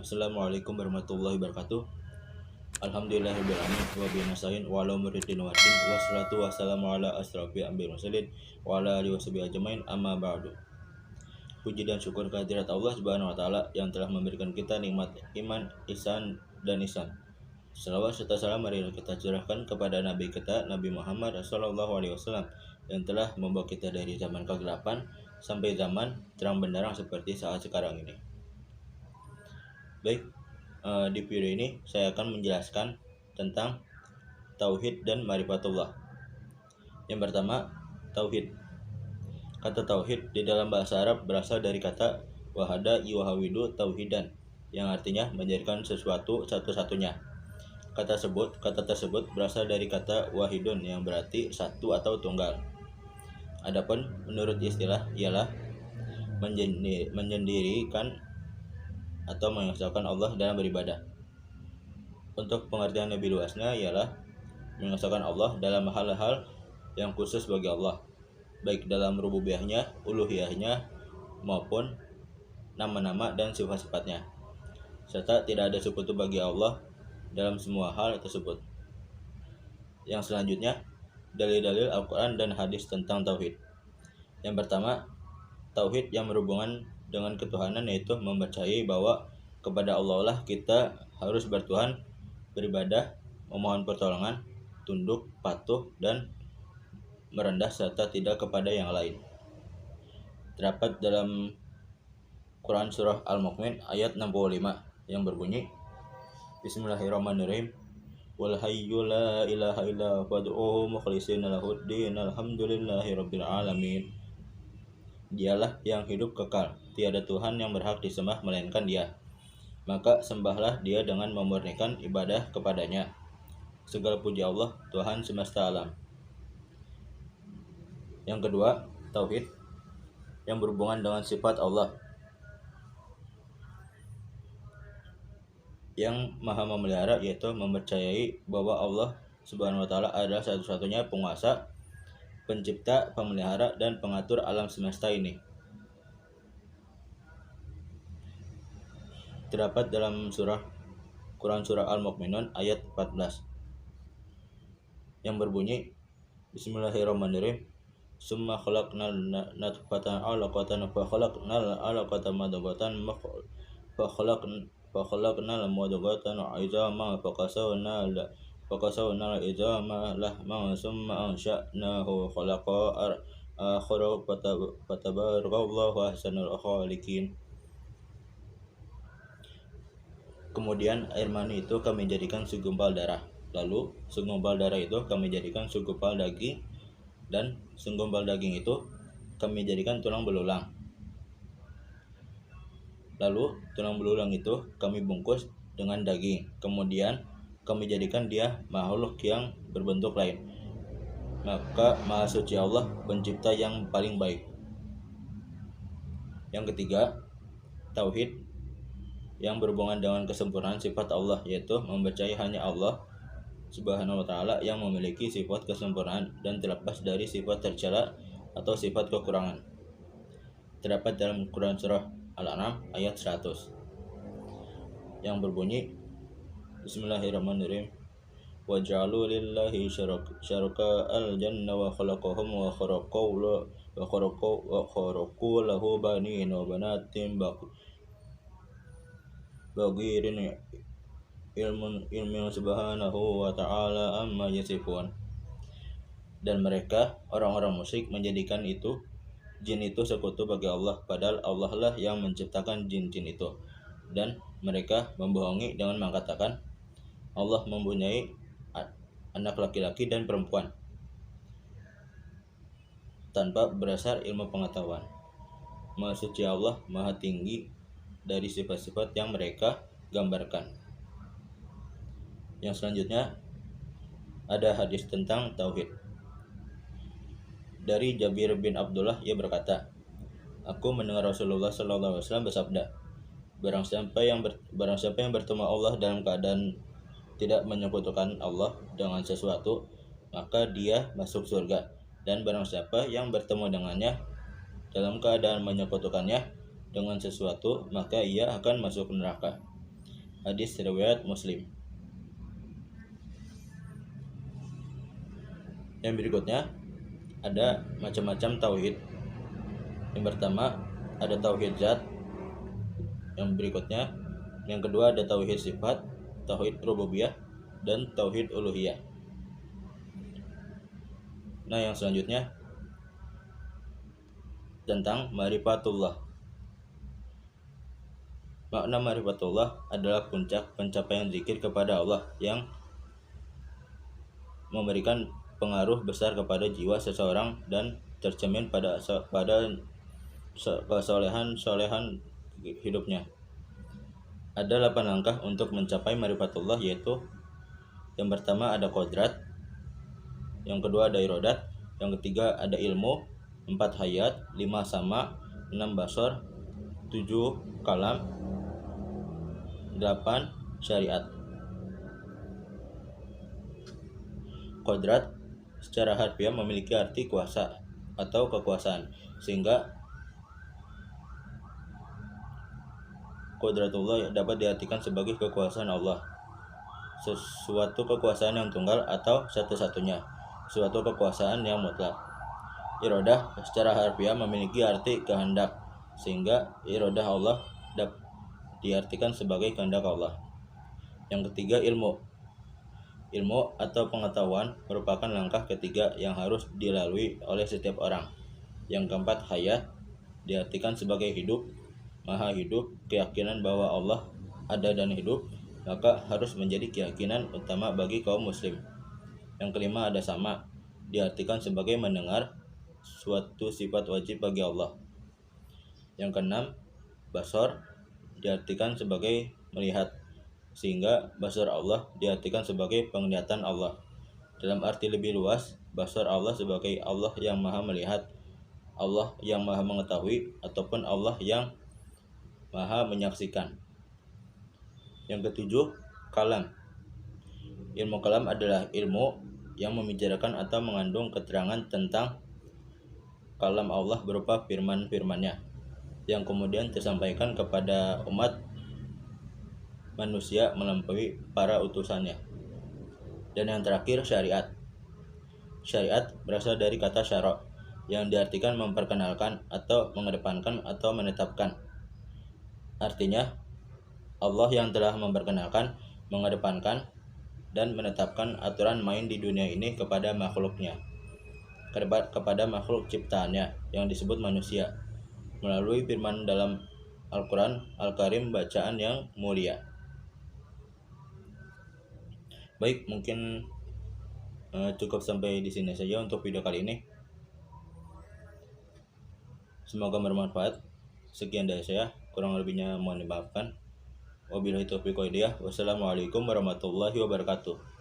Assalamualaikum warahmatullahi wabarakatuh. Alhamdulillahirobbilalamin wa bihi nasta'in wa ala umuri din waddin wassalatu wassalamu ala asrofil anbiya'i wal mursalin wa ala alihi washabihi ajmain amma ba'du. Puji dan syukur kehadirat Allah Subhanahu wa taala yang telah memberikan kita nikmat iman, ihsan dan ihsan. Salawat serta salam marilah kita curahkan kepada Nabi kita Nabi Muhammad sallallahu alaihi wasallam yang telah membawa kita dari zaman kegelapan sampai zaman terang benderang seperti saat sekarang ini. Baik, di video ini saya akan menjelaskan tentang tauhid dan ma'rifatullah. Yang pertama, tauhid. Kata tauhid di dalam bahasa Arab berasal dari kata wahada yuhawidu tauhidan, yang artinya menjadikan sesuatu satu-satunya. Kata tersebut berasal dari kata wahidun yang berarti satu atau tunggal. Adapun menurut istilah ialah menyendirikan atau mengesahkan Allah dalam beribadah. Untuk pengertian lebih luasnya ialah mengesahkan Allah dalam hal-hal yang khusus bagi Allah, baik dalam rububiyahnya, uluhiyahnya, maupun nama-nama dan sifat-sifatnya, serta tidak ada sekutu bagi Allah dalam semua hal tersebut. Yang selanjutnya, dalil-dalil Al-Quran dan hadis tentang tauhid. Yang pertama, tauhid yang berhubungan dengan ketuhanan, yaitu mempercayai bahwa kepada Allah lah kita harus bertuhan, beribadah, memohon pertolongan, tunduk, patuh, dan merendah serta tidak kepada yang lain. Terdapat dalam Quran surah Al-Mu'min ayat 65 yang berbunyi, Bismillahirrahmanirrahim. Wal hayyu la ilaha illa fad'uhu mukhlishina lahuddin alhamdulillahirabbil alamin. Dialah yang hidup kekal, tiada Tuhan yang berhak disembah melainkan Dia. Maka sembahlah Dia dengan memurnikan ibadah kepadanya. Segala puji Allah, Tuhan semesta alam. Yang kedua, tauhid yang berhubungan dengan sifat Allah, yang maha memelihara, yaitu mempercayai bahwa Allah Subhanahu wa taala adalah satu-satunya penguasa, pencipta, pemelihara, dan pengatur alam semesta ini. Terdapat dalam Quran surah Al-Mu'minun ayat 14 yang berbunyi, Bismillahirrahmanirrahim. Summa khalaqnal nutfata 'alaqatan fa khalaqnal 'alaqata mudghatan fa khalaqnal mudghatan 'idhaman fa kasawna al-'idhama lahman summa ansha'nahu khalaqa akhara fatabarakallahu ahsanul khaliqin. Kemudian air mani itu kami jadikan segumpal darah. Lalu segumpal darah itu kami jadikan segumpal daging, dan segumpal daging itu kami jadikan tulang belulang. Lalu tulang belulang itu kami bungkus dengan daging. Kemudian kami jadikan dia makhluk yang berbentuk lain. Maka Maha Suci Allah, pencipta yang paling baik. Yang ketiga, tauhid yang berhubungan dengan kesempurnaan sifat Allah, yaitu mempercayai hanya Allah Subhanahu wa taala yang memiliki sifat kesempurnaan dan terlepas dari sifat tercela atau sifat kekurangan. Terdapat dalam Quran surah Al-An'am ayat 100 yang berbunyi, Bismillahirrahmanirrahim. Wa ja'alu lillahi syaraka al-janna wa khalaqahum wa kharaqu lahu banin wa banatin bagirin ilmu subhanahu wa ta'ala amma yasifun. Dan mereka, orang-orang musyrik, menjadikan jin itu sekutu bagi Allah, padahal Allah lah yang menciptakan jin-jin itu. Dan mereka membohongi dengan mengatakan Allah mempunyai anak laki-laki dan perempuan tanpa berdasar ilmu pengetahuan. Maha Suci Allah, Maha Tinggi dari sifat-sifat yang mereka gambarkan. Yang selanjutnya ada hadis tentang tauhid. Dari Jabir bin Abdullah, ia berkata, aku mendengar Rasulullah sallallahu alaihi wasallam bersabda, barang siapa yang bertemu Allah dalam keadaan tidak menyekutukan Allah dengan sesuatu, maka dia masuk surga. Dan barang siapa yang bertemu dengannya dalam keadaan menyekutukannya dengan sesuatu, maka ia akan masuk neraka. Hadis riwayat Muslim. Yang berikutnya ada macam-macam tauhid. Yang pertama ada tauhid zat. Yang berikutnya, yang kedua ada tauhid sifat, tauhid rububiyah, dan tauhid uluhiyah. Nah, yang selanjutnya tentang ma'rifatullah. Makna ma'rifatullah adalah puncak pencapaian zikir kepada Allah yang memberikan pengaruh besar kepada jiwa seseorang dan tercermin pada kesolehan hidupnya. Ada 8 langkah untuk mencapai ma'rifatullah, yaitu yang pertama ada kodrat, yang kedua ada irodat, yang ketiga ada ilmu, 4 hayat, 5 sama, 6 basor, 7 kalam, 8 syariat. Kodrat secara harfiah memiliki arti kuasa atau kekuasaan, sehingga kodratullah dapat diartikan sebagai kekuasaan Allah, sesuatu kekuasaan yang tunggal atau satu-satunya, suatu kekuasaan yang mutlak. Irodah secara harfiah memiliki arti kehendak, sehingga irodah Allah dapat diartikan sebagai kehendak Allah. Yang ketiga ilmu. Ilmu atau pengetahuan merupakan langkah ketiga yang harus dilalui oleh setiap orang. Yang keempat hayat diartikan sebagai hidup, maha hidup, keyakinan bahwa Allah ada dan hidup, maka harus menjadi keyakinan utama bagi kaum muslim. Yang kelima ada sama, diartikan sebagai mendengar, suatu sifat wajib bagi Allah. Yang keenam basor diartikan sebagai melihat, sehingga basar Allah diartikan sebagai penglihatan Allah. Dalam arti lebih luas, basar Allah sebagai Allah yang maha melihat, Allah yang maha mengetahui, ataupun Allah yang maha menyaksikan. Yang ketujuh, kalam. Ilmu kalam adalah ilmu yang membicarakan atau mengandung keterangan tentang kalam Allah berupa firman-firmannya yang kemudian disampaikan kepada umat manusia melampaui para utusannya. Dan yang terakhir syariat. Syariat berasal dari kata syara' yang diartikan memperkenalkan atau mengedepankan atau menetapkan. Artinya Allah yang telah memperkenalkan, mengedepankan, dan menetapkan aturan main di dunia ini kepada makhluknya, kepada makhluk ciptaannya yang disebut manusia, melalui firman dalam Al-Quran Al-Karim, bacaan yang mulia. Baik, mungkin cukup sampai di sini saja untuk video kali ini. Semoga bermanfaat. Sekian dari saya, kurang lebihnya mohon dimaafkan. Wabillahi taufiq wal hidayah. Wassalamualaikum warahmatullahi wabarakatuh.